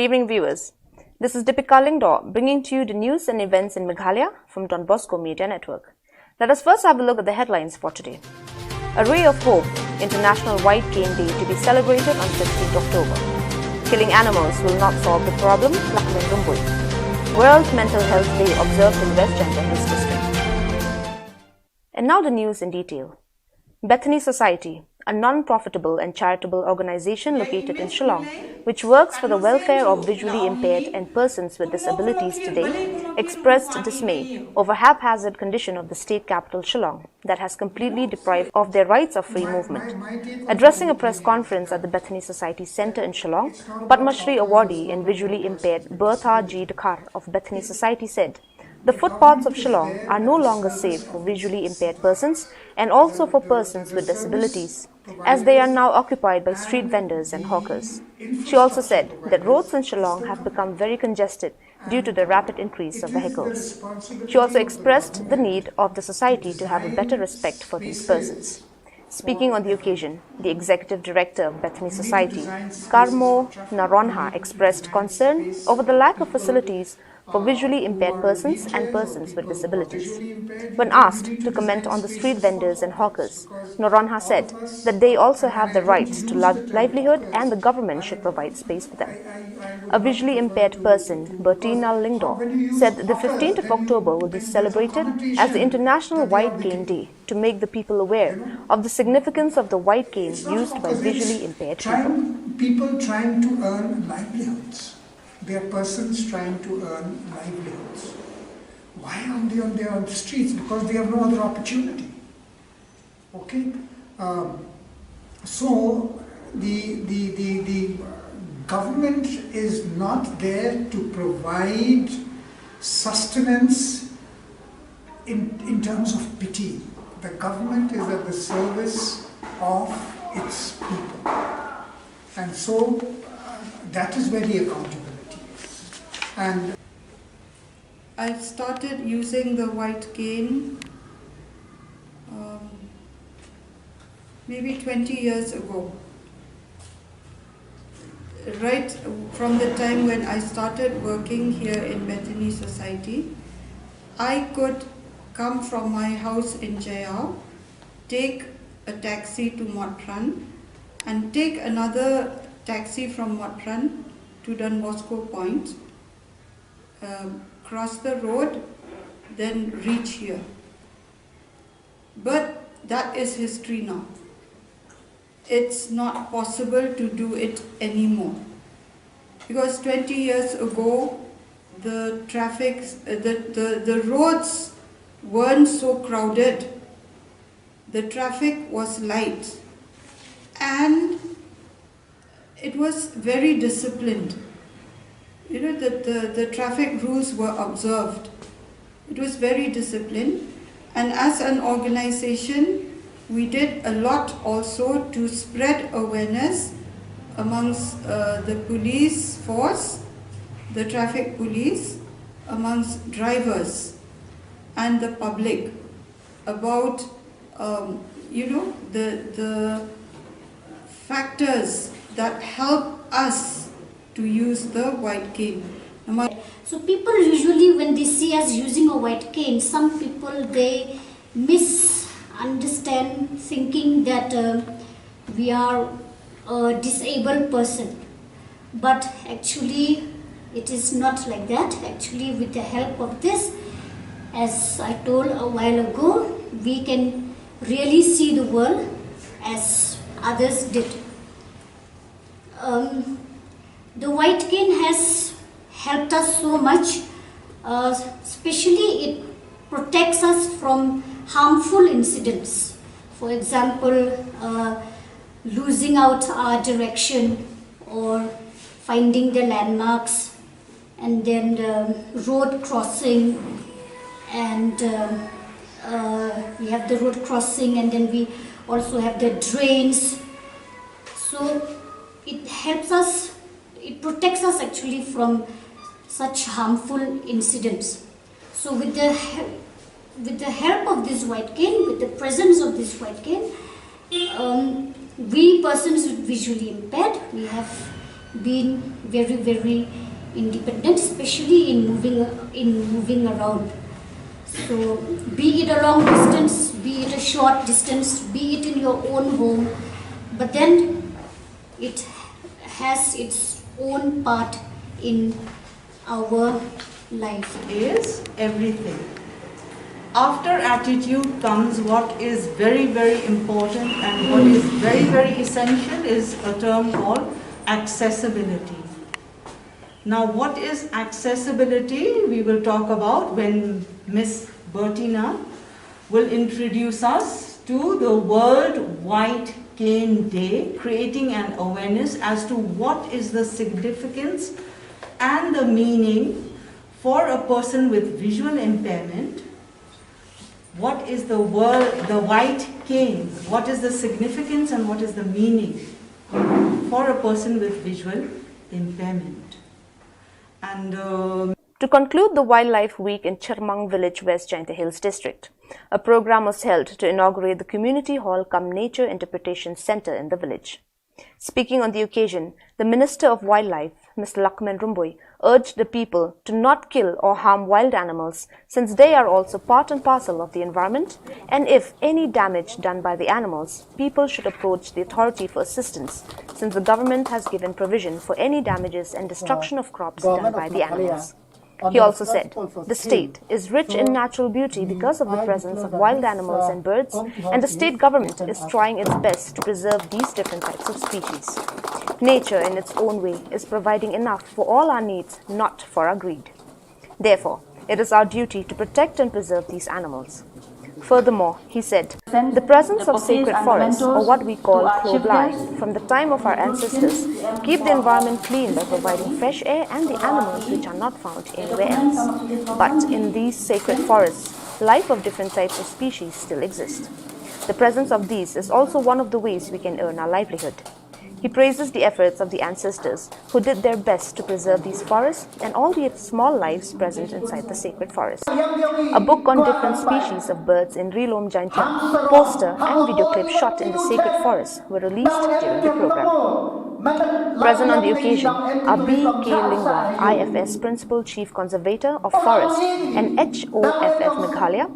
Good evening, viewers. This is Deepika Lingdor bringing to you the news and events in Meghalaya from Don Bosco Media Network. Let us first have a look at the headlines for today. A ray of hope, International White Cane Day to be celebrated on 15th October. Killing animals will not solve the problem, Lakmin. World Mental Health Day observed in West Jandahis district. And now the news in detail. Bethany Society, a non-profitable and charitable organization located in Shillong, which works for the welfare of visually impaired and persons with disabilities today, expressed dismay over haphazard condition of the state capital Shillong that has completely deprived of their rights of free movement. Addressing a press conference at the Bethany Society Center in Shillong, Padma Shri awardee and visually impaired Bertha G. Dakar of Bethany Society said, "The footpaths of Shillong are no longer safe for visually impaired persons and also for persons with disabilities, as they are now occupied by street vendors and hawkers." She also said that roads in Shillong have become very congested due to the rapid increase of vehicles. She also expressed the need of the society to have a better respect for these persons. Speaking on the occasion, the Executive Director of Bethany Society, Karmo Naronha, expressed concern over the lack of facilities for visually impaired persons and persons with disabilities. When asked to comment on the street vendors and hawkers, Naronha said that they also have the right to livelihood and the government should provide space for them. A visually impaired person, Bertina Lingdor, said that the 15th of October will be celebrated as the International White Cane Day to make the people aware of the significance of the white cane used by visually impaired people. People trying to earn livelihoods. They are persons trying to earn livelihoods. Why aren't they on the streets? Because they have no other opportunity. Okay? So the government is not there to provide sustenance in terms of pity. The government is at the service of its people. And so that is where the accountability. And I started using the white cane maybe 20 years ago. Right from the time when I started working here in Bethany Society, I could come from my house in Jayao, take a taxi to Motran, and take another taxi from Motran to Don Bosco Point, cross the road, then reach here. But that is history now. It's not possible to do it anymore. Because 20 years ago, the traffic, the roads weren't so crowded. The traffic was light. And it was very disciplined. You know, the traffic rules were observed. It was very disciplined. And as an organization, we did a lot also to spread awareness amongst the police force, the traffic police, amongst drivers and the public about, the factors that help us to use the white cane. So people usually, when they see us using a white cane, some people, they misunderstand, thinking that we are a disabled person. But actually it is not like that. Actually, with the help of this, as I told a while ago, we can really see the world as others did. The white cane has helped us so much, especially it protects us from harmful incidents. For example, losing out our direction or finding the landmarks, and then the road crossing, and we have the road crossing, and then we also have the drains. So it helps us, it protects us actually from such harmful incidents. So with the help of this white cane, with the presence of this white cane, we persons with visually impaired, we have being very, very independent, especially in moving around. So be it a long distance, be it a short distance, be it in your own home, but then it has its own part in our life. Is everything. After attitude comes what is very, very important, and what is very, very essential is a term called accessibility. Now, what is accessibility? We will talk about when Miss Bertina will introduce us to the World White Cane Day, creating an awareness as to what is the significance and the meaning for a person with visual impairment. What is the white cane? What is the significance and what is the meaning for a person with visual impairment? And to conclude the Wildlife Week in Shillong Village, West Jaintia Hills District, a program was held to inaugurate the Community Hall cum Nature Interpretation Center in the village. Speaking on the occasion, the Minister of Wildlife, Mr. Lakman Rumbui, urged the people to not kill or harm wild animals since they are also part and parcel of the environment, and if any damage done by the animals, people should approach the authority for assistance since the government has given provision for any damages and destruction of crops done by the animals. He also said, the state is rich in natural beauty because of the presence of wild animals and birds, and the state government is trying its best to preserve these different types of species. Nature in its own way is providing enough for all our needs, not for our greed. Therefore, it is our duty to protect and preserve these animals. Furthermore, he said, the presence of sacred forests, or what we call Kloblai, from the time of our ancestors, keep the environment clean by providing fresh air and the animals which are not found anywhere else. But in these sacred forests, life of different types of species still exist. The presence of these is also one of the ways we can earn our livelihood. He praises the efforts of the ancestors who did their best to preserve these forests and all the small lives present inside the sacred forest. A book on different species of birds in Shillong, Jaintia, poster and video clip shot in the sacred forest were released during the program. Present on the occasion are B.K. Lingwa, IFS Principal Chief Conservator of Forest, and HOFF Meghalaya,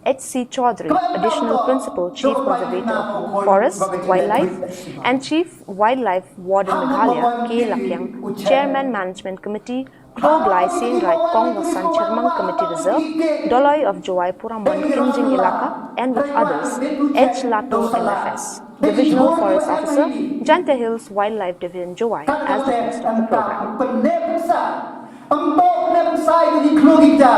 H.C. Chaudhary, Additional Principal Chief Conservator of Forest, Wildlife, and Chief Wildlife Warden Meghalaya, K. Lakyang, Chairman Management Committee, Kloblai Senrai Kongwasan Chirmang Committee Reserve, Doloi of Joai Puraman Kinjing Ilaka, and with others, H. Lato LFS, Divisional Forest Officer, Jaintia Hills Wildlife Division Joai, as the host of the program. Untuk nepsai di kita,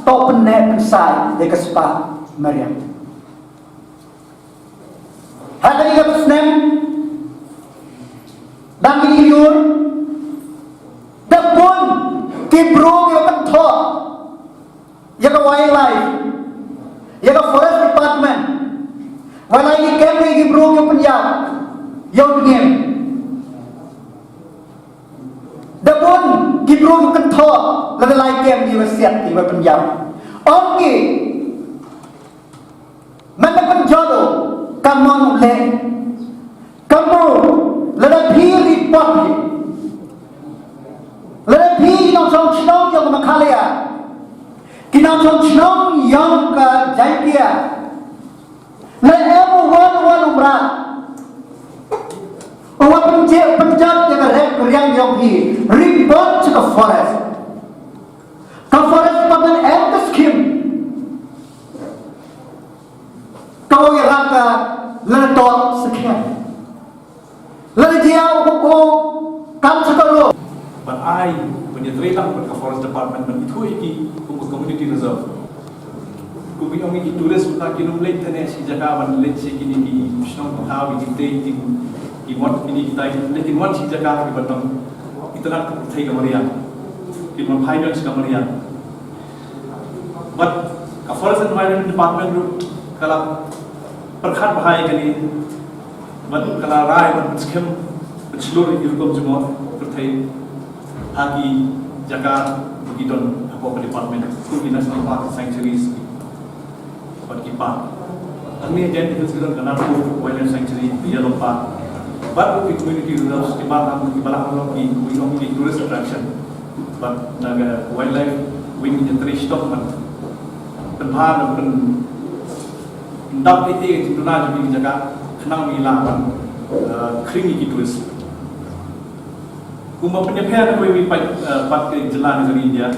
top nepsai di kespa Maryam. Hari ini kita senam, dan biliur, dapun kibru yang kentor, yang wildlife, yang forest department, wildlife ini kembali kibru yang penjam, yang dingin. Dapun kibru yang kentor, lalu lagi yang diwasiat di penjam. Oke, mana penjodoh, kamu le, kamu lalu pilih pagi, lalu pilih yang Shillong yang Meghalaya, kita Shillong yang ke Jaintia, lalu wan umrah. Orang penjat yang kerjaan yang di report ke forest. Ke forest department and the scheme. Kau yang raka letot sekian. Lalu dia hukum kam sekarang. But I, when you trade up with the forest department, when itu iki hukum community reserve. Kubi orang iki tulis utak kinum late tene si jaga wan late si kini di Shillong how we dictate Iwan ini kita, lekin wan si jaga kita batang itulah thai kamarian, kita finance kamarian. But the forest environment department group kalau perkhat bahaya kali, but kalau rai but skem seluruh irkom semua terthai hagi jaga begitu apa department, kubi national park sanctuaries, but kipa. Kami jadi kita sekarang kenal wildlife sanctuary, yellow park. but the community reserves di mana the tourist attraction, but naga wildlife wing the tree stock man penhan ndap itu di tuna jadi jaga kenang wilapan keringi ki tourist. Kuma penyepian kami pat ke jalan dari India,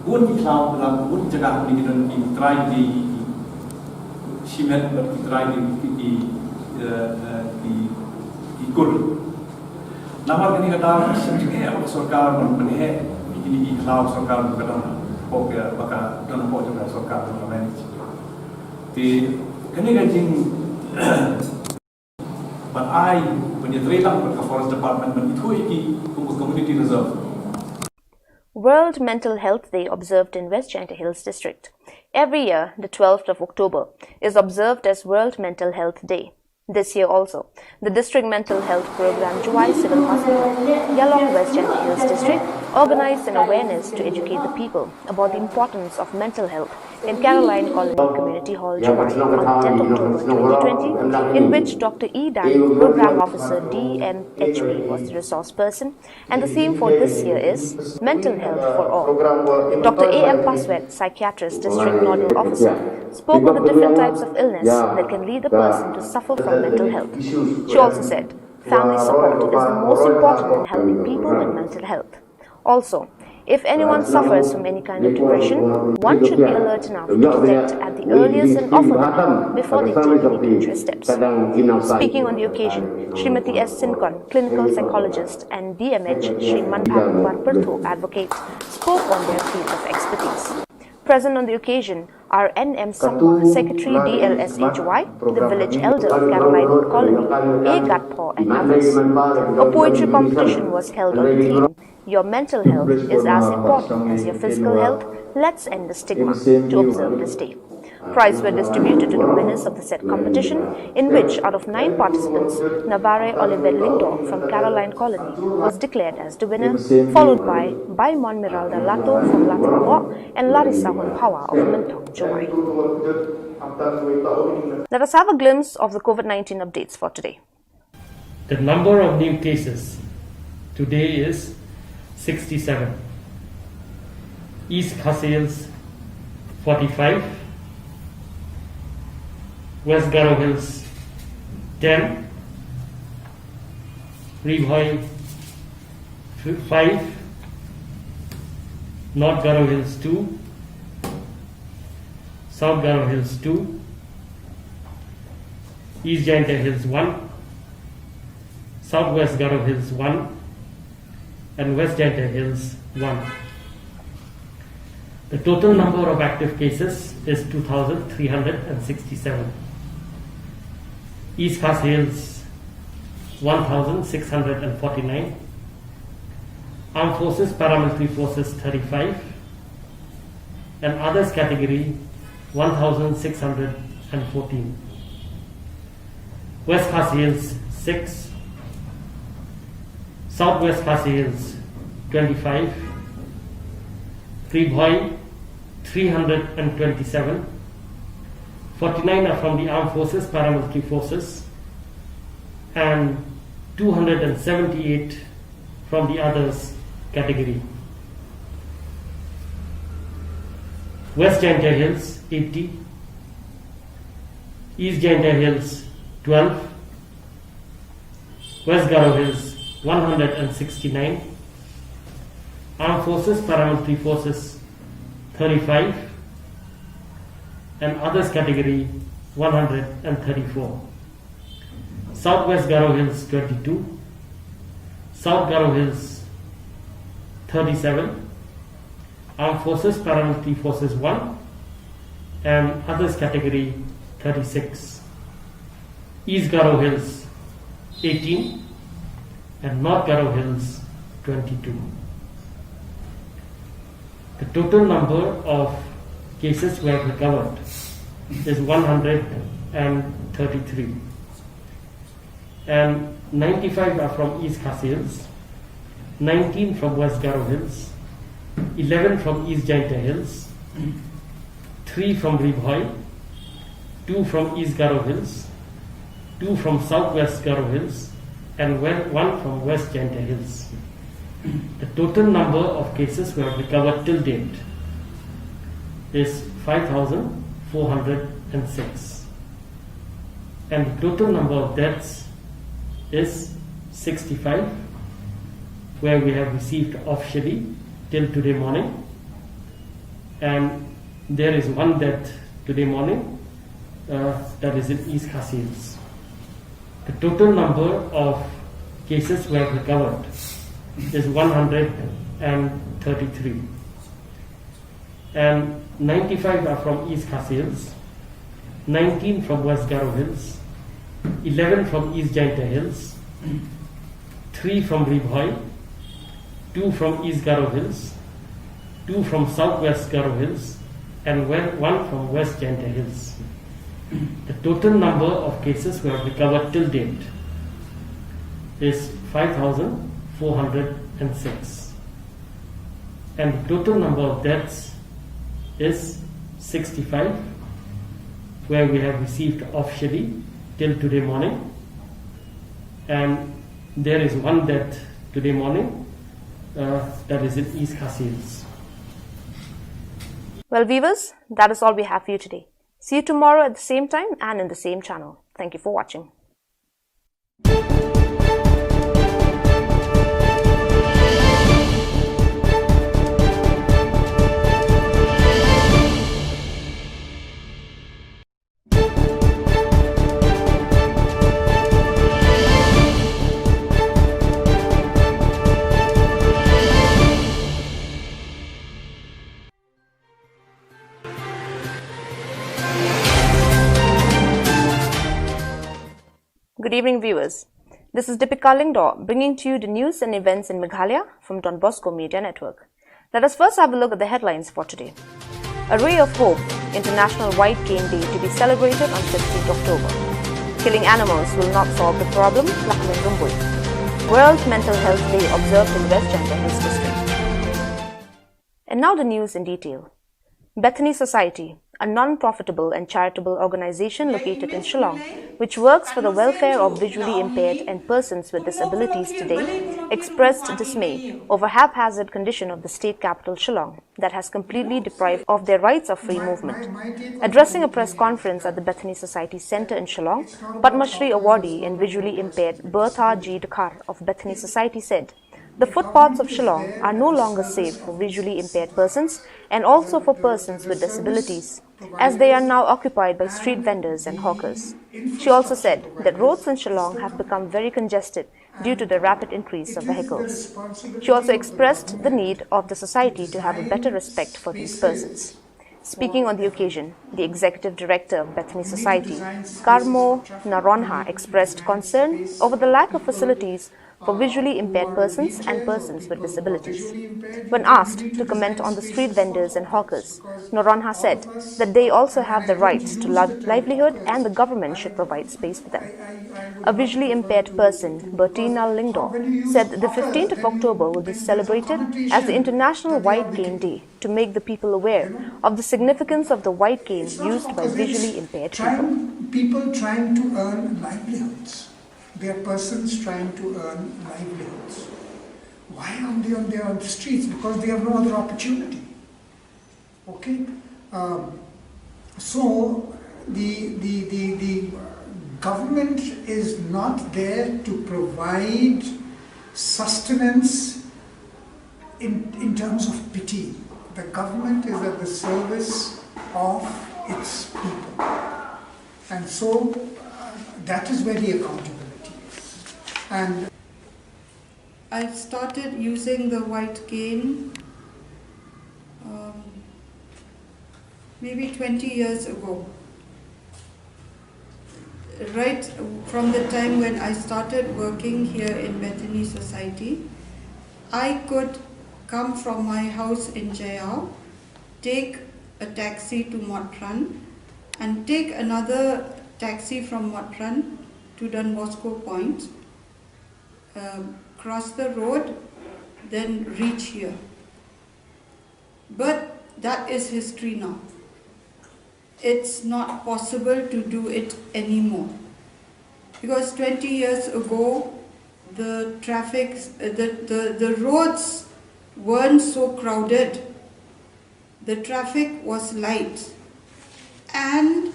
pun Islam dalam pun jaga di kita di try di simen di try di kur. Nama kini kata sebenarnya apa सरकार menhe ini Islam सरकार kata pokok bakal dalam pokok juga सरकार manage. Di kini kajing but I punya terang ke forest department itu iki community reserve. World Mental Health Day observed in West Jaintia Hills District. Every year, the 12th of October is observed as World Mental Health Day. This year also, the District Mental Health Program Juwai Civil Hospital, Shillong, West Jaintia Hills District, organized an awareness to educate the people about the importance of mental health in Caroline Colony Community Hall, Juwai, on 10th October 2020, in which Dr. E. Dan, Program Officer DMHP, was the resource person, and the theme for this year is Mental Health for All. Dr. A. M. Paswet, Psychiatrist, District Nodal Officer, spoke of the different types of illness that can lead a person to suffer from mental health. She also said, family support is the most important in helping people with mental health. Also, if anyone suffers from any kind of depression, one should be alert enough to detect at the earliest and offer them help before they take any dangerous steps. Speaking on the occasion, Srimati S. Sinkon, clinical psychologist, and DMH Sri Manbhaguan Pertho, advocate, spoke on their field of expertise. Present on the occasion are N.M. Sangwa, Secretary DLSHY, the village elder of Caroline Colony, A. Gatpaw, and others. A poetry competition was held on the theme, Your mental health is as important as your physical health. Let's end the stigma, to observe this day. Prizes were distributed to the winners of the said competition, in which, out of 9 participants, Navare Oliver Lindor from Caroline Colony was declared as the winner, followed by Baimon Miralda Lato from Lato and Larissa Hunpawa of Mintong, Juwai. Let us have a glimpse of the COVID-19 updates for today. The number of new cases today is 67. East Khas Hills 45. West Garo Hills 10. Ribhoi 5. North Garo Hills 2. South Garo Hills 2. East Jaintia Hills 1. Southwest Garo Hills 1. And West Jaintia Hills 1. The total number of active cases is 2,367. East Khas Hills 1,649. Armed Forces, Paramilitary Forces 35. And others category 1,614. West Khas Hills 6. Southwest Khas Hills 25. Ribhoi 327. 49 are from the Armed Forces, Paramilitary Forces, and 278 from the others category. West Jaintia Hills 80. East Jaintia Hills 12. West Garo Hills 169. Armed Forces, Paramilitary Forces 35. And others category 134. Southwest Garo Hills 22. South Garo Hills 37. Armed Forces, Paramilitary Forces 1. And others category 36. East Garo Hills 18. And North Garo Hills 22. The total number of cases we have recovered is 133. And 95 are from East Khas Hills, 19 from West Garo Hills, 11 from East Jaintia Hills, 3 from Ribhoi, 2 from East Garo Hills, 2 from Southwest Garo Hills, and one from West Jaintia Hills. The total number of cases we have recovered till date is 5,406, and the total number of deaths is 65, where we have received officially till today morning, and there is one death today morning, that is in East Khasi Hills. The total number of cases we have recovered is 133, and 95 are from East Khasi Hills, 19 from West Garo Hills, 11 from East Jaintia Hills, 3 from Ribhoi, 2 from East Garo Hills, 2 from Southwest Garo Hills, and 1 from West Jaintia Hills. The total number of cases we have recovered till date is 5,406, and the total number of deaths is 65, where we have received officially till today morning, and there is one death today morning, that is in East Khasi Hills. Well, viewers, that is all we have for you today. See you tomorrow at the same time and in the same channel. Thank you for watching. Good evening, viewers. This is Deepika Lingdor bringing to you the news and events in Meghalaya from Don Bosco Media Network. Let us first have a look at the headlines for today. A Ray of Hope, International White Cane Day to be celebrated on 15th October. Killing animals will not solve the problem, Lakmin Rumbui. World Mental Health Day observed in West Jaintia Hills District. And now the news in detail. Bethany Society, a non-profitable and charitable organization located in Shillong, which works for the welfare of visually impaired and persons with disabilities today, expressed dismay over haphazard condition of the state capital Shillong that has completely deprived of their rights of free movement. Addressing a press conference at the Bethany Society Center in Shillong, Padma Shri awardee and visually impaired Bertha G. Dakar of Bethany Society said, "The footpaths of Shillong are no longer safe for visually impaired persons and also for persons with disabilities, as they are now occupied by street vendors and hawkers." She also said that roads in Shillong have become very congested due to the rapid increase of vehicles. She also expressed the need of the society to have a better respect for these persons. Speaking on the occasion, the Executive Director of Bethany Society, Karmo Naronha, expressed concern over the lack of facilities for visually impaired persons and persons with disabilities. When asked to comment on the street vendors and hawkers, Naronha said that they also have the right to livelihood and the government should provide space for them. A visually impaired person, Bertina Lingdor, said that the 15th of October will be celebrated as the International White Cane Day to make the people aware of the significance of the white cane used by visually impaired people. People trying to earn livelihoods. They are persons trying to earn livelihoods. Why are they on the streets? Because they have no other opportunity. Okay? So the government is not there to provide sustenance in terms of pity. The government is at the service of its people. And so that is where the accountability is. And I started using the white cane maybe 20 years ago. Right from the time when I started working here in Bethany Society, I could come from my house in Jayao, take a taxi to Motran, and take another taxi from Motran to Don Bosco Point, cross the road, then reach here. But that is history now. It's not possible to do it anymore. Because 20 years ago, the traffic, the roads weren't so crowded. The traffic was light and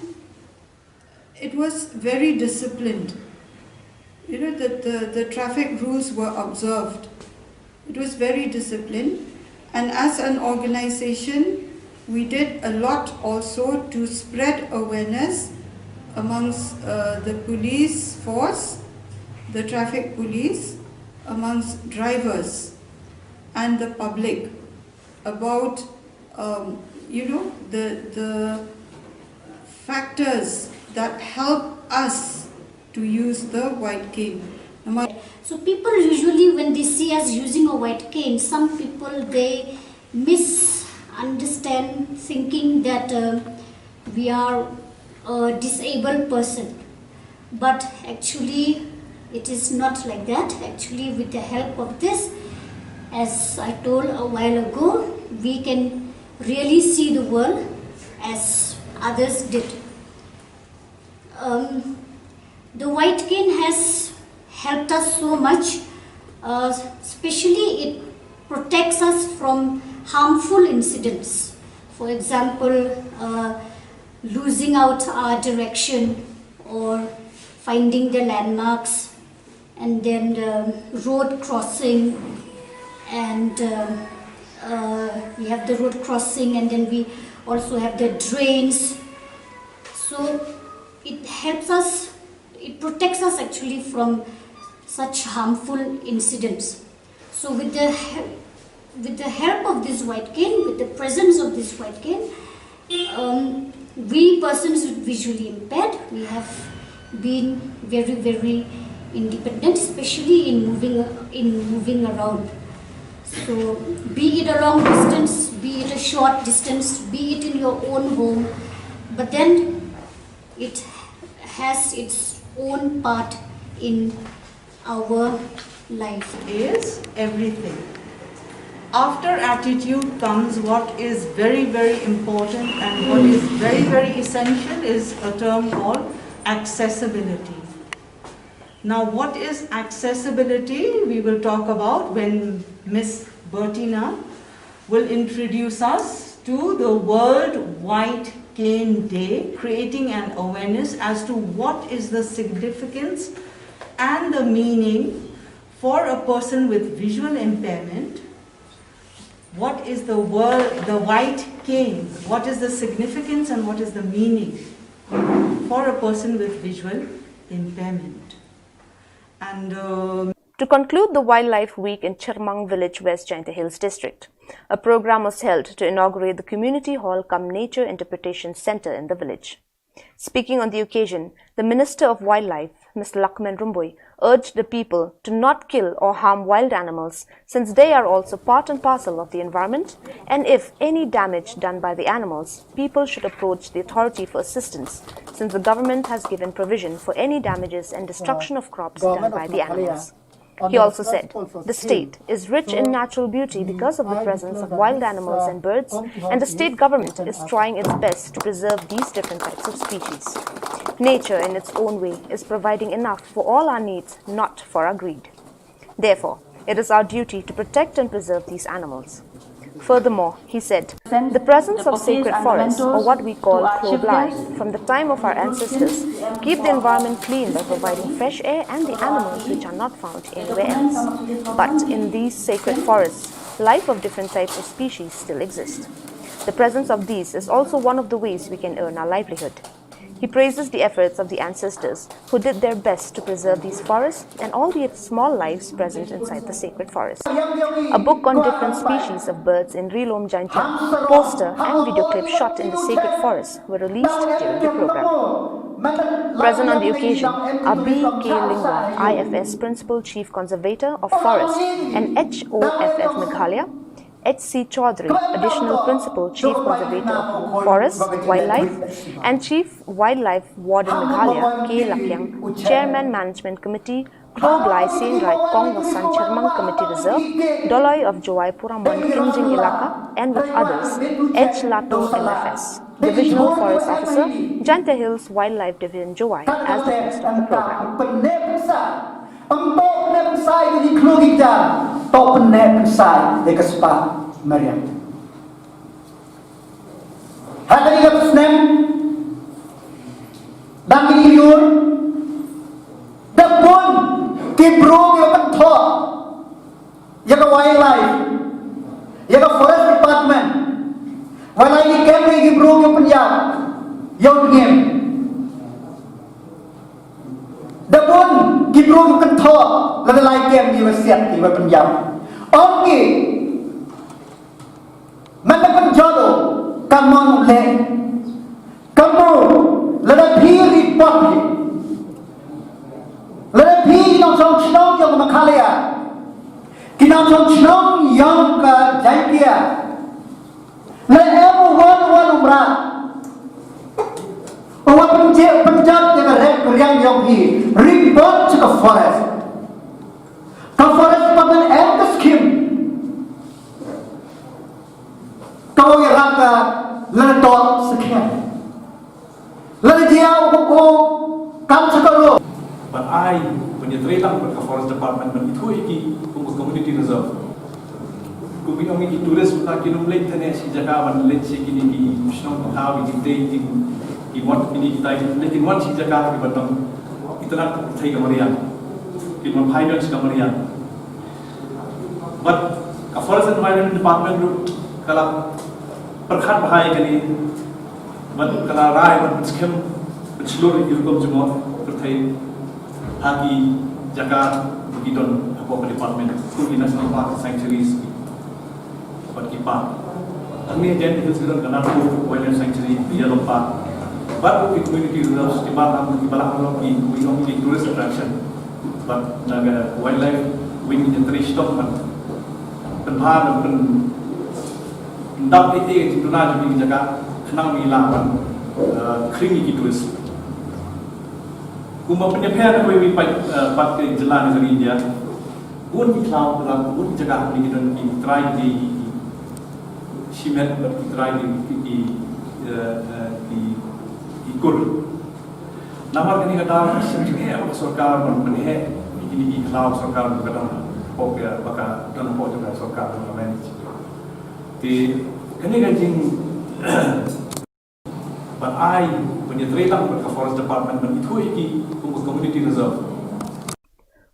it was very disciplined. You know, the traffic rules were observed. It was very disciplined, and as an organization, we did a lot also to spread awareness amongst the police force, the traffic police, amongst drivers and the public about the factors that help us to use the white cane. So people usually, when they see us using a white cane, some people, they misunderstand, thinking that we are a disabled person. But actually it is not like that. Actually, with the help of this, as I told a while ago, we can really see the world as others did. The white cane has helped us so much, especially it protects us from harmful incidents. For example, losing out our direction or finding the landmarks, and then the road crossing, and we have the road crossing, and then we also have the drains. So it helps us, it protects us actually from such harmful incidents. So with the help of this white cane, with the presence of this white cane, we persons with visually impaired, we have been very, very independent, especially in moving around. So be it a long distance, be it a short distance, be it in your own home, but then it has its own part in our life. Is everything. After attitude comes what is very, very important, and what is very, very essential is a term called accessibility. Now, what is accessibility? We will talk about when Miss Bertina will introduce us to the World White Cane Day, creating an awareness as to what is the significance and the meaning for a person with visual impairment. What is the white cane? What is the significance and what is the meaning for a person with visual impairment? And to conclude the Wildlife Week in Shillong village, West Jaintia Hills district, a program was held to inaugurate the community hall cum nature interpretation center in the village. Speaking on the occasion, the Minister of Wildlife, Mr. Lakman Rumboi, urged the people to not kill or harm wild animals, since they are also part and parcel of the environment, and if any damage done by the animals, people should approach the authority for assistance, since the government has given provision for any damages and destruction of crops done by the animals. He also said, the state is rich in natural beauty because of the presence of wild animals and birds, and the state government is trying its best to preserve these different types of species. Nature in its own way is providing enough for all our needs, not for our greed. Therefore, it is our duty to protect and preserve these animals. Furthermore, he said, the presence of sacred forests, or what we call Kroblai, from the time of our ancestors, keep the environment clean by providing fresh air and the animals which are not found anywhere else. But in these sacred forests, life of different types of species still exist. The presence of these is also one of the ways we can earn our livelihood. He praises the efforts of the ancestors who did their best to preserve these forests and all the small lives present inside the sacred forest. A book on different species of birds in Shillong, Jaintia, poster and video clip shot in the sacred forest were released during the program. Present on the occasion are B.K. Lingwa, IFS Principal Chief Conservator of Forest and HOFF Meghalaya, H.C. Chaudhary, Additional Principal Chief Conservator of Forest, Wildlife, and Chief Wildlife Warden Meghalaya, K. Lakyang, Chairman Management Committee, Kroblai Senrai Kongwasan Shillong Committee Reserve, Doloi of Joai Puramon Kinjing Ilaka, and with others, H. Lato MFS, Divisional Forest Officer, Jaintia Hills Wildlife Division Joai, as the host of the program. Ang top na pensai di klugi jam, top na pensai di kaspa Maryam. Hada di kapsnem, dang iliur, dapun kibro yung kanto, yung wildlife, yung forest department, wala ini kemri kibro yung penyam, yung ngem. Dapun kibro yung kanto, lalu lagi kem di wasiat di penyam. Ongi, mana penjodoh, kamu le, kamu lalu piri public, lalu piri nong Shillong yang Meghalaya, kita Shillong yang ke Jaipur, lalu wan umrah. Orang penjat yang yang report to the forest. The forest department and the scheme. Kau yang rata letot sekian. Lalu dia hukum kamu sekarang. But I, penyetretan ke forest department itu iki untuk community reserve. Kami ini turis kita kinum late tene si jaga wan late si kini ki Shillong tahu kita Iwan ini kita lekin wan si jaga di batang itulah saya kemarian, kita menghidupkan kemarian. But a forest environment department group kalau perkhidmat bahaya kali, but kalau rai but skem seluruh Europe semua terkait haki jaga begitu apa department Kurdi National Park Sanctuaries, but kita. Kami jadi sekarang kenal wildlife sanctuary di dalam park. But the community reserves di Batam, di Balakang, we don't need tourist attraction. But naga wildlife, we need to reach top man. Penpar pen dap itu itu naju di jaga kenang milapan keringi tourist. Kumba penyepian we pat ke jalan dari India. Bun di cloud dalam bun jaga di kita di try di cement di try di ikut. Nama kini kata sebenarnya apa सरकार menhe ini kalau सरकार berkata oke maka dan apa juga सरकार manage. Di kini kajing but I penyetretan ke forest department itu iki untuk community reserve.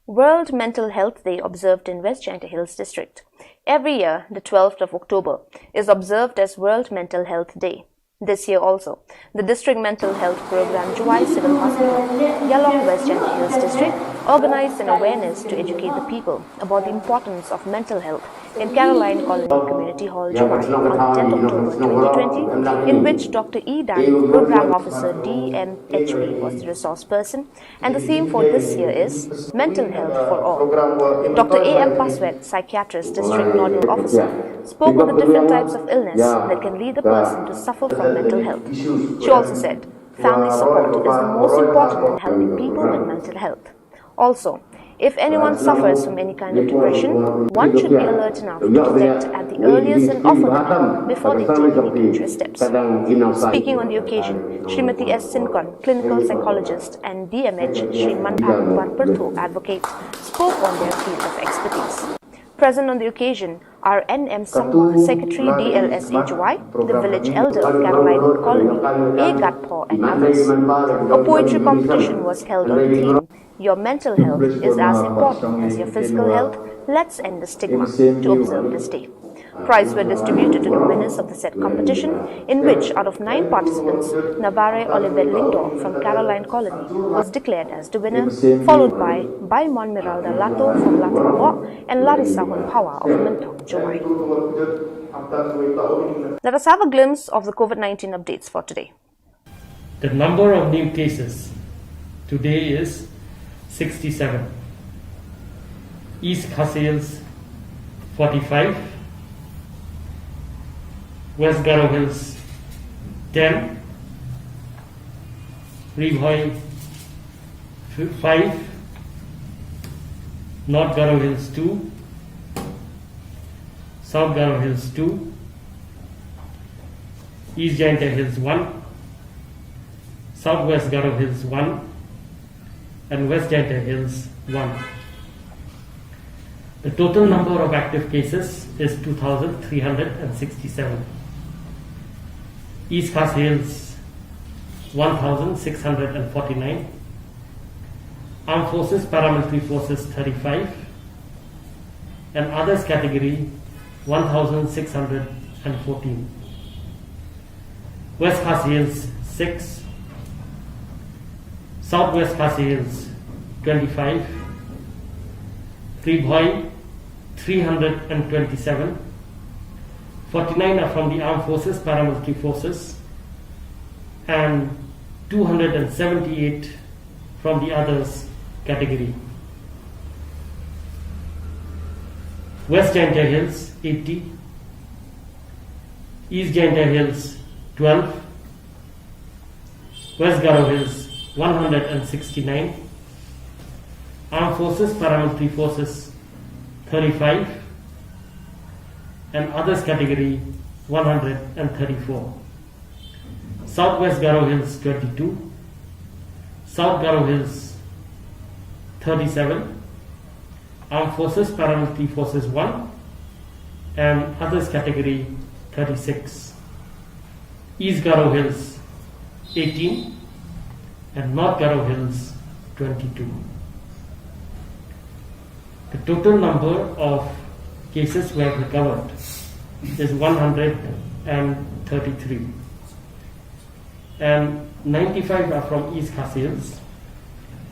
World Mental Health Day observed in West Jaintia Hills District. Every year, the 12th of October is observed as World Mental Health Day. This year also, the District Mental Health Program Juwai Civil Hospital, Shillong, West Jaintia Hills District, organized an awareness to educate the people about the importance of mental health in Caroline Colony Community Hall, Juwai, on 10th October 2020, in which Dr. E. Dan, Program Officer DMHP, was the resource person, and the theme for this year is Mental Health for All. Dr. A. M. Paswet, Psychiatrist, District Nodal Officer, spoke of the different types of illness that can lead a person to suffer from mental health. She also said, family support is the most important in helping people with mental health. Also, if anyone suffers from any kind of depression, one should be alert enough to detect at the earliest and offer them help before they take any dangerous steps. Speaking on the occasion, Srimati S. Sinkon, clinical psychologist, and DMH Sri Manbhag Barpurtho, advocate, spoke on their field of expertise. Present on the occasion are N.M. Sangwa, Secretary DLSHY, the village elder of Caroline Colony, A. Gatpo, and others. A poetry competition was held on the theme, Your mental health is as important as your physical health. Let's end the stigma to observe this day. Prizes were distributed to the winners of the said competition, in which, out of 9 participants, Navare Oliver Lingdor from Caroline Colony was declared as the winner, followed by Baimon Miralda Lato from Lato and Larissa Hunpawa of Mintok, Juwai. Let us have a glimpse of the COVID-19 updates for today. The number of new cases today is 67. East Khasi Hills 45. West Garo Hills 10. Ribhoi 5. North Garo Hills 2. South Garo Hills 2. East Jaintia Hills 1. Southwest Garo Hills 1. And West Jaintia Hills 1. The total number of active cases is 2,367. East Khas Hills 1,649. Armed Forces, Paramilitary Forces 35. And others category 1,614. West Khas Hills 6. Southwest Khas Hills 25. Ribhoi 327. 49 are from the Armed Forces, Paramilitary Forces, and 278 from the others category. West Jaintia Hills 80. East Jaintia Hills 12. West Garo Hills 169. Armed Forces, Paramilitary Forces 35, and others category 134. Southwest Garo Hills 22. South Garo Hills 37. Armed Forces, Paramilitary Forces 1, and others category 36. East Garo Hills 18, and North Garo Hills 22. The total number of cases we have recovered is 133, and 95 are from East Khas Hills,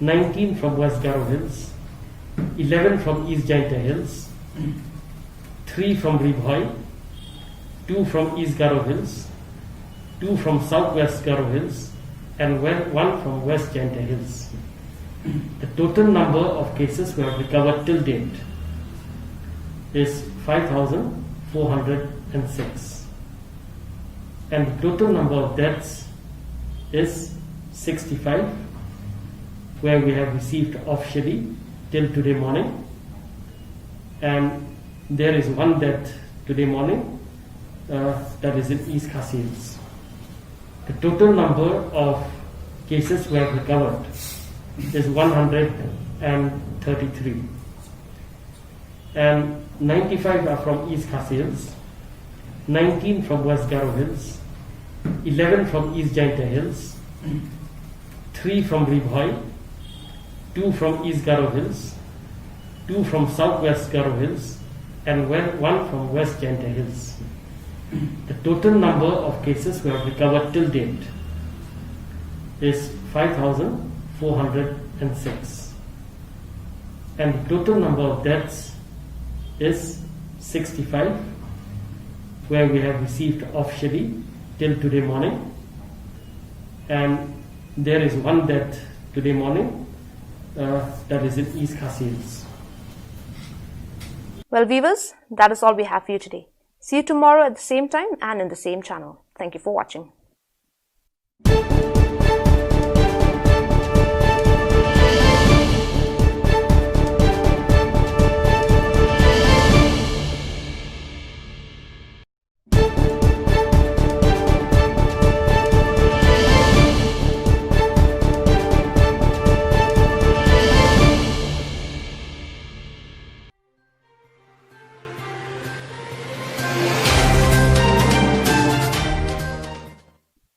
19 from West Garo Hills, 11 from East Jaintia Hills, 3 from Ribhoi, 2 from East Garo Hills, 2 from Southwest Garo Hills, and 1 from West Jaintia Hills. The total number of cases we have recovered till date is 5,406, and the total number of deaths is 65, where we have received officially till today morning, and there is 1 death today morning, that is in East Khas Hills. The total number of cases we have recovered is 133, and 95 are from East Khas Hills, 19 from West Garo Hills, 11 from East Jaintia Hills, 3 from Ribhoi, 2 from East Garo Hills, 2 from Southwest Garo Hills, and 1 from West Jaintia Hills. The total number of cases we have recovered till date is 5,406, and the total number of deaths is 65, where we have received officially till today morning, and there is 1 death today morning, that is in East Khas Hills. Well, viewers, that is all we have for you today. See you tomorrow at the same time and in the same channel. Thank you for watching.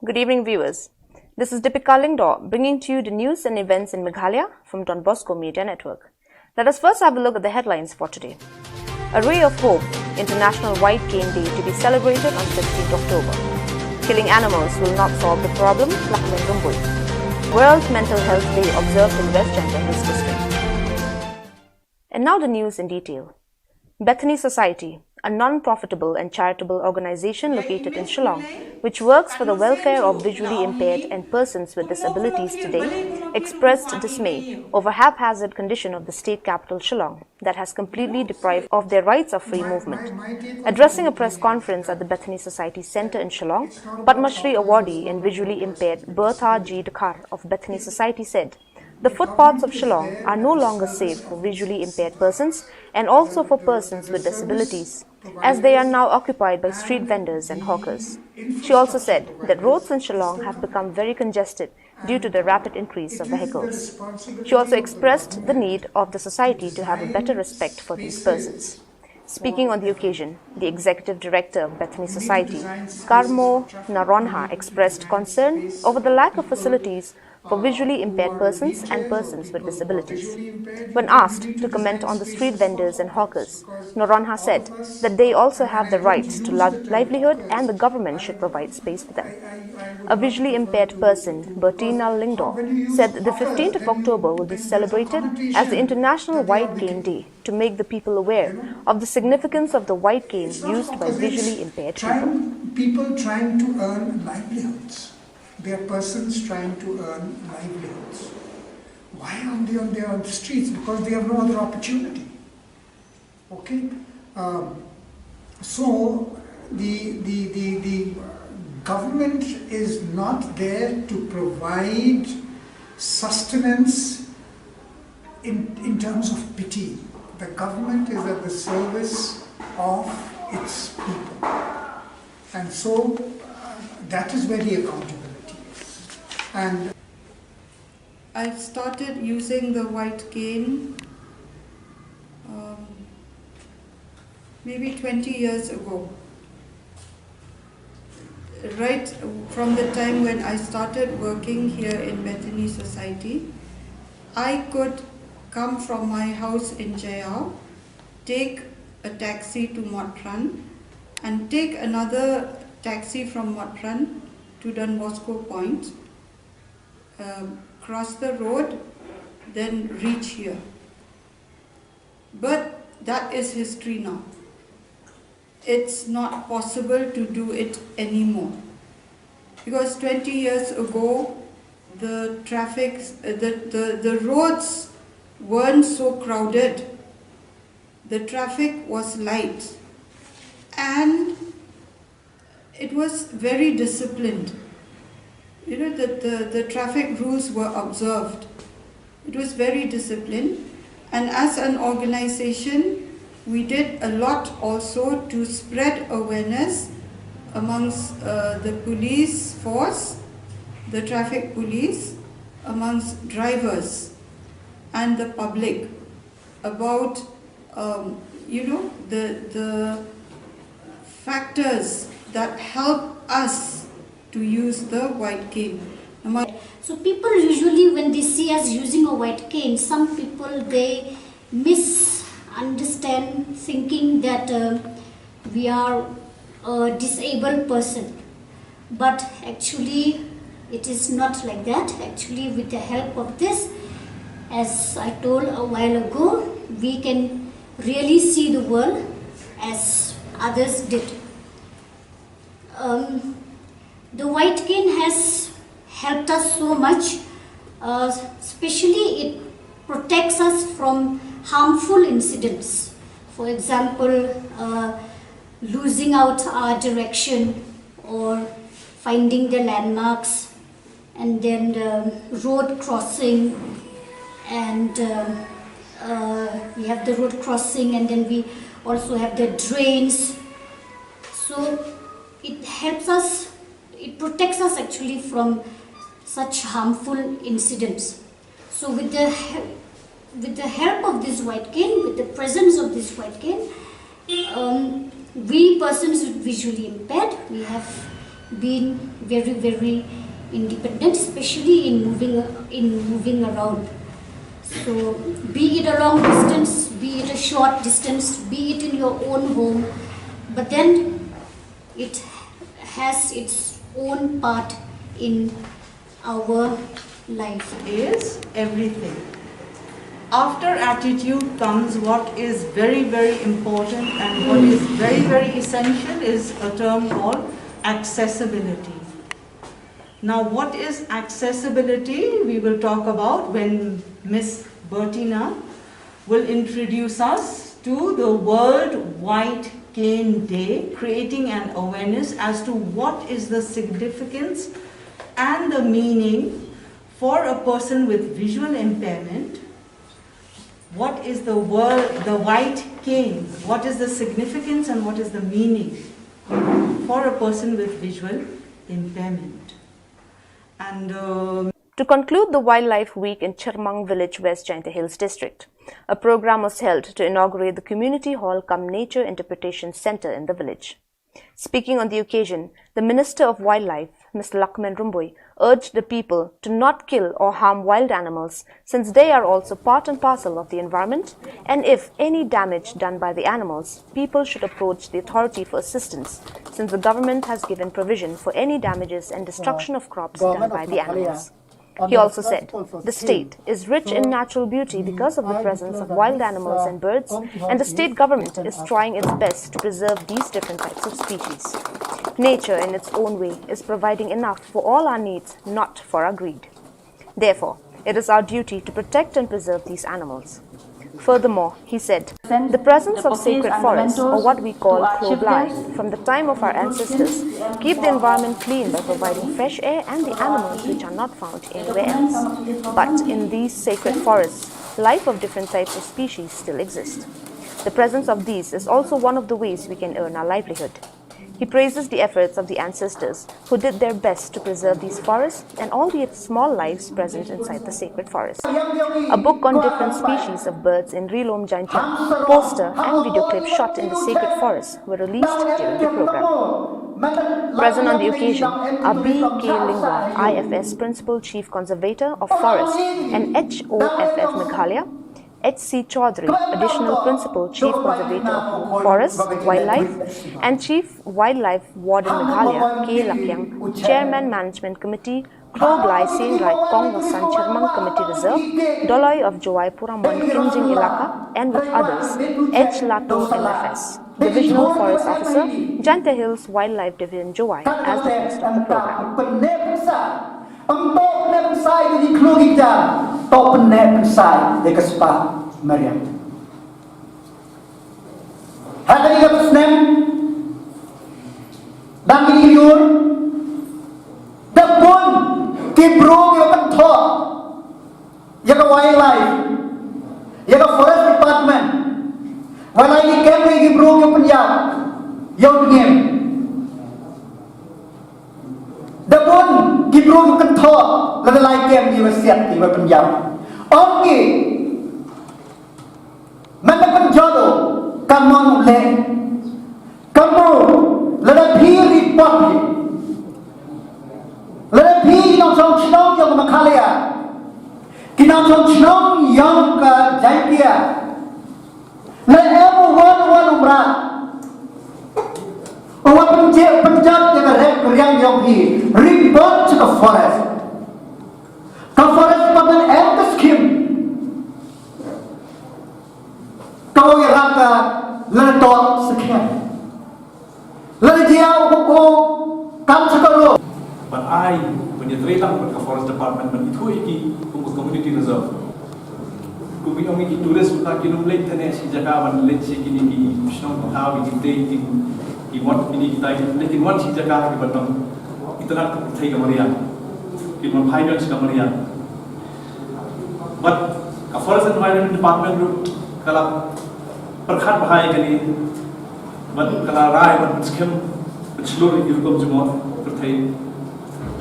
Good evening, viewers. This is Deepika Lingdor bringing to you the news and events in Meghalaya from Don Bosco Media Network. Let us first have a look at the headlines for today. A Ray of Hope, International White Cane Day to be celebrated on 15th October. Killing animals will not solve the problem, Lakmen Rumbui. World Mental Health Day observed in West Jaintia Hills District. And now the news in detail. Bethany Society, a non-profitable and charitable organization located in Shillong, which works for the welfare of visually impaired and persons with disabilities today, expressed dismay over haphazard condition of the state capital Shillong that has completely deprived of their rights of free movement. Addressing a press conference at the Bethany Society Center in Shillong, Padma Shri awardee and visually impaired Bertha G. Dakar of Bethany Society said, "The footpaths of Shillong are no longer safe for visually impaired persons and also for persons with disabilities. as they are now occupied by street vendors and hawkers. She also said that roads in Shillong have become very congested due to the rapid increase of vehicles. She also expressed the need of the society to have a better respect for these persons. Speaking on the occasion, the Executive Director of Bethany Society, Karmo Naronha, expressed concern over the lack of facilities for visually impaired persons and persons with disabilities. When asked to comment on the street vendors and hawkers, Naronha said that they also have the rights to livelihood and the government should provide space for them. A visually impaired person, Bertina Lingdor, said that the 15th of October will be celebrated as the International White Cane Day to make the people aware of the significance of the white cane used by visually impaired people. People trying to earn livelihoods. They are persons trying to earn livelihoods. Why are they on the streets? Because they have no other opportunity. Okay? So the government is not there to provide sustenance in terms of pity. The government is at the service of its people. And so that is where the accountability is. And I started using the white cane maybe 20 years ago. Right from the time when I started working here in Bethany Society, I could come from my house in Jayao, take a taxi to Motran, and take another taxi from Motran to Don Bosco Point, cross the road, then reach here. But that is history now. It's not possible to do it anymore. Because 20 years ago, the traffic, the roads weren't so crowded. The traffic was light. And it was very disciplined. You know, the traffic rules were observed. It was very disciplined. And as an organization, we did a lot also to spread awareness amongst the police force, the traffic police, amongst drivers and the public about, you know, the factors that help us to use the white cane. So people usually, when they see us using a white cane, some people, they misunderstand, thinking that we are a disabled person. But actually, it is not like that. Actually, with the help of this, as I told a while ago, we can really see the world as others did. The white cane has helped us so much, especially it protects us from harmful incidents. For example, losing out our direction or finding the landmarks, and then the road crossing, and we have the road crossing, and then we also have the drains. So it helps us, it protects us actually from such harmful incidents. So with the help of this white cane, with the presence of this white cane, we persons with visually impaired, we have been very, very independent, especially in moving around. So be it a long distance, be it a short distance, be it in your own home, but then it has its own part in our life. Is everything. After attitude comes what is very, very important, and what is very, very essential is a term called accessibility. Now, what is accessibility? We will talk about when Miss Bertina will introduce us to the World White Cane Day, creating an awareness as to what is the significance and the meaning for a person with visual impairment, what is the white cane, what is the significance and what is the meaning for a person with visual impairment. And to conclude the Wildlife Week in Shillong village, West Jaintia Hills district, a program was held to inaugurate the community hall cum nature interpretation center in the village. Speaking on the occasion, the Minister of Wildlife, Mr. Lakman Rumbui, urged the people to not kill or harm wild animals since they are also part and parcel of the environment, and if any damage done by the animals, people should approach the authority for assistance since the government has given provision for any damages and destruction of crops done by the animals. He also said, the state is rich in natural beauty because of the presence of wild animals and birds, and the state government is trying its best to preserve these different types of species. Nature in its own way is providing enough for all our needs, not for our greed. Therefore, it is our duty to protect and preserve these animals. Furthermore, he said, the presence of sacred forests, or what we call Kloblai, from the time of our ancestors, keep the environment clean by providing fresh air and the animals which are not found anywhere else. But in these sacred forests, life of different types of species still exist. The presence of these is also one of the ways we can earn our livelihood. He praises the efforts of the ancestors who did their best to preserve these forests and all the small lives present inside the sacred forest. A book on different species of birds in Shillong, Jaintia, poster and video clip shot in the sacred forest were released during the program. Present on the occasion are B.K. Lingwa, IFS Principal Chief Conservator of Forest, and HOFF Meghalaya, H.C. Chaudhary, Additional Principal Chief Conservator of Forest, Wildlife, and Chief Wildlife Warden Meghalaya, K. Lakyang, Chairman Management Committee, Kloblai Senrai Kong Wasan Chirmang Committee Reserve, Doloi of Joai Puramon Kinjing Ilaka, and with others, H. Lato MFS, Divisional Forest Officer, Jaintia Hills Wildlife Division Joai, as the host of the program. Untuk nepsai di klugita, top nepsai di kespa Maryam. Hadari kapsnem, dan iliur, dapun kibrung yang pentok, yang wildlife, yang forest department, wildlife kemri kibrung yang penjat, yang dingin. Dapun kibrung kan thọ là lại kem như siết thì mà bên dòng ông gì mà nó bên gió đồ cầm mòn lệ cầm mồ là đã phi report là đã phi nó trong Shillong trong Meghalaya khi nó trong Shillong yang cả Jaintia là em one umrah orang penjat yang riang yang hi report ke forest. Ke forest pada end skim. Kau yang rata letot sekian. Lalu dia hukum kam sekarang. But I penyetri lang ke forest department itu iki hukum community reserve. Kami orang itu tulis kita kinum lek tene si jaga wan lek si kini ki Shillong how we did Iwan ini kita, lekin wan si jaga di batang itu nak terkait kemarian, iwan finance kemarian. But a forest environment department group kalau perkat bahaya kali, but kalau rai but skim seluruh hukum semua terkait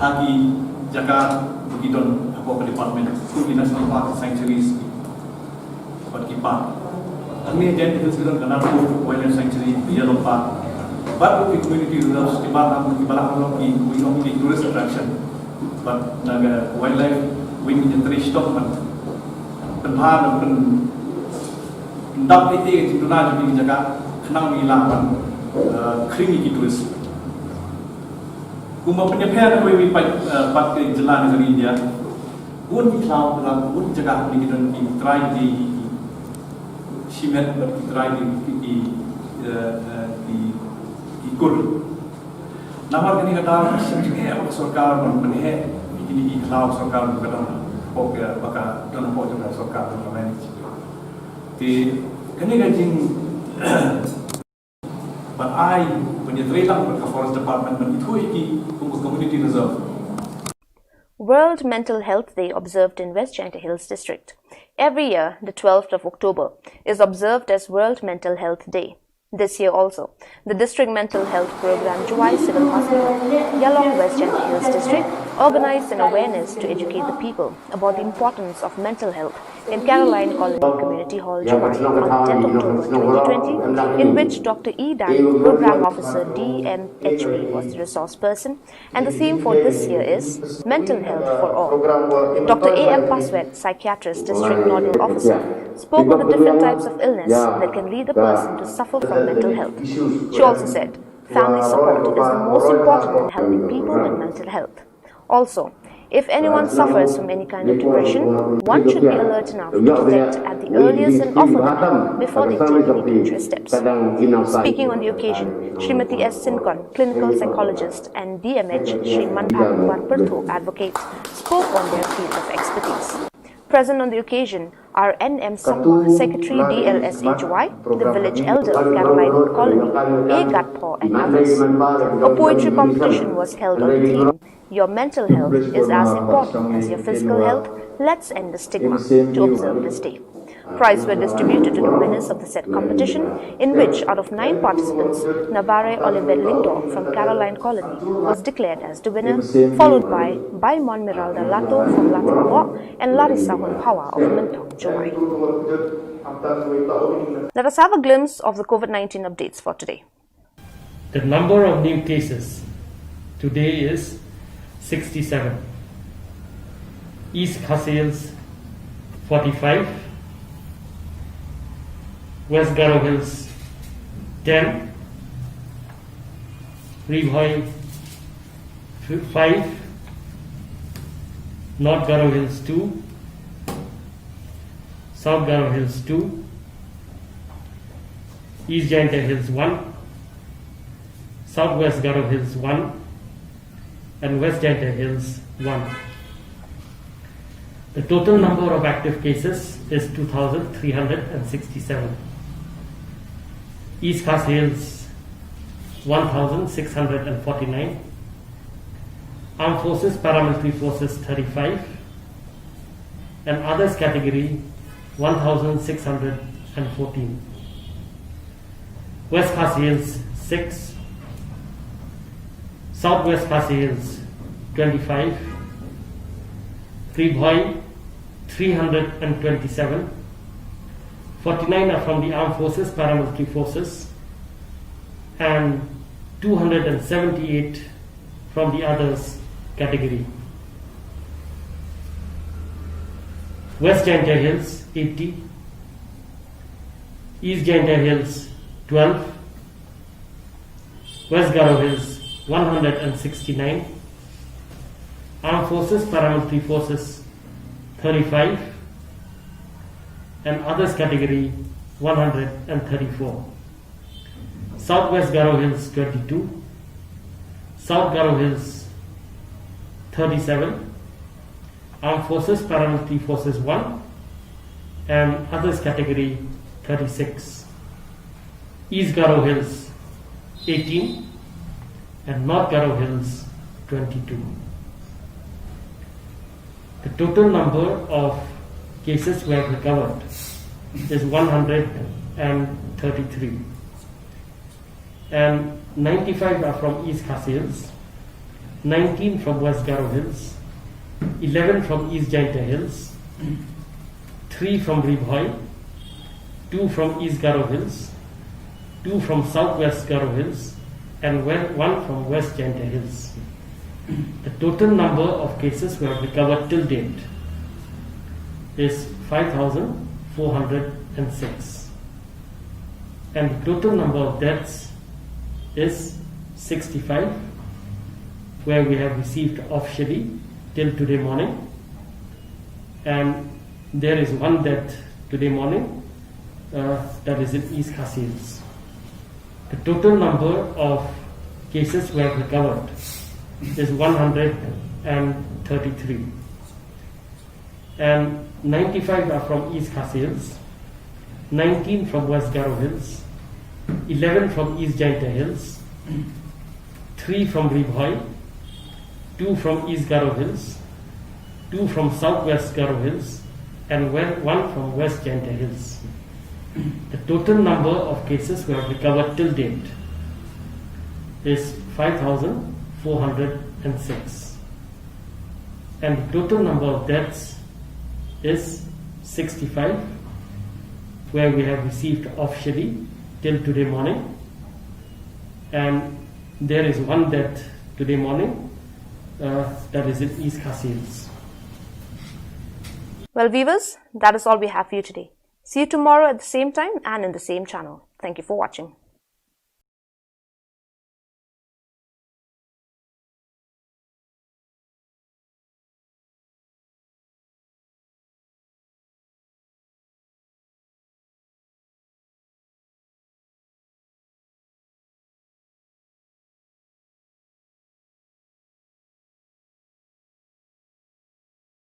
hagi jaga begitu apa department, kuki national park sanctuaries, buat kipas. Kami Jaintia Hills kita kenal wildlife sanctuary di Shillong Park. But the community reserves di mana ki we tourist attraction, but naga wildlife wing in the Shillong man penhan pen ndap itu itu na jadi jaga kenang milapan kringi ki tourist. Kuma penyepian we pat ke jalan dari India, pun cloud dalam pun jaga ni kita ki try di simen ki try di ikut. Nama kini kata sebenarnya apa सरकार mengenai ini kalau सरकार berkata pokok bakal dalam pokok juga सरकार manage. Di kini kajing but I penyetri lang ke forest department itu iki hukum community reserve. World Mental Health Day observed in West Jaintia Hills District. Every year, the 12th of October is observed as World Mental Health Day. This year also, the District Mental Health Program Juwai Civil Hospital, Shillong, West Jaintia Hills District, organized an awareness to educate the people about the importance of mental health in Caroline Colony Community Hall, Juwai, on 10th October 2020, in which Dr. E. Dan, Program Officer DMHP, was the resource person, and the theme for this year is Mental Health for All. Dr. A. M. Paswet, Psychiatrist, District Nodal Officer, spoke on the different types of illness that can lead a person to suffer from mental health. She also said, family support is the most important in helping people with mental health. Also, if anyone suffers from any kind of depression, one should be alert enough to detect at the earliest and offer them help before they take any dangerous steps. Speaking on the occasion, Srimati S. Sinkon, clinical psychologist, and DMH Sri Manbhagan Warpurtho, advocate, spoke on their field of expertise. Present on the occasion are N.M. Sangwa, Secretary DLSA Juwai, the village elder of Caroline Colony, A. Gatpo, and others. A poetry competition was held on the theme, Your mental health is as important as your physical health. Let's end the stigma, to observe this day. Prizes were distributed to the winners of the said competition, in which, out of 9 participants, Nabare Oliver Lingdor from Caroline Colony was declared as the winner, followed by Baimon Miralda Lato from Lato and Larissa Hunpawa of Mintok, Juwai. Let us have a glimpse of the COVID-19 updates for today. The number of new cases today is 67. East Khasils 45. West Garo Hills 10. Ribhoi 5. North Garo Hills 2. South Garo Hills 2. East Jaintia Hills 1. Southwest Garo Hills 1. And West Jaintia Hills 1. The total number of active cases is 2,367. East Khas Hills 1,649. Armed Forces, Paramilitary Forces 35. And others category 1,614. West Khas Hills 6. Southwest Khasi Hills 25, Ribhoi 327, 49 are from the Armed Forces, Paramilitary Forces, and 278 from the others category. West Jaintia Hills 80, East Jaintia Hills 12, West Garo Hills 169, Armed Forces, Paramilitary Forces 35, and others category 134. Southwest Garo Hills 22, South Garo Hills 37, Armed Forces, Paramilitary Forces 1, and others category 36. East Garo Hills 18, and North Garo Hills 22. The total number of cases we have recovered is 133, and 95 are from East Khas Hills, 19 from West Garo Hills, 11 from East Jaintia Hills, 3 from Ribhoi, 2 from East Garo Hills, 2 from Southwest Garo Hills, and 1 from West Jaintia Hills. The total number of cases we have recovered till date is 5,406, and the total number of deaths is 65, where we have received officially till today morning, and there is 1 death today morning, that is in East Khas Hills. The total number of cases we have recovered is 133, and 95 are from East Khas Hills, 19 from West Garo Hills, 11 from East Jaintia Hills, 3 from Ribhoi, 2 from East Garo Hills, 2 from Southwest Garo Hills, and 1 from West Jaintia Hills. The total number of cases we have recovered till date is 5,406, and the total number of deaths is 65, where we have received officially till today morning, and there is 1 death today morning, that is in East Khasi Hills. Well, viewers, that is all we have for you today. See you tomorrow at the same time and in the same channel. Thank you for watching.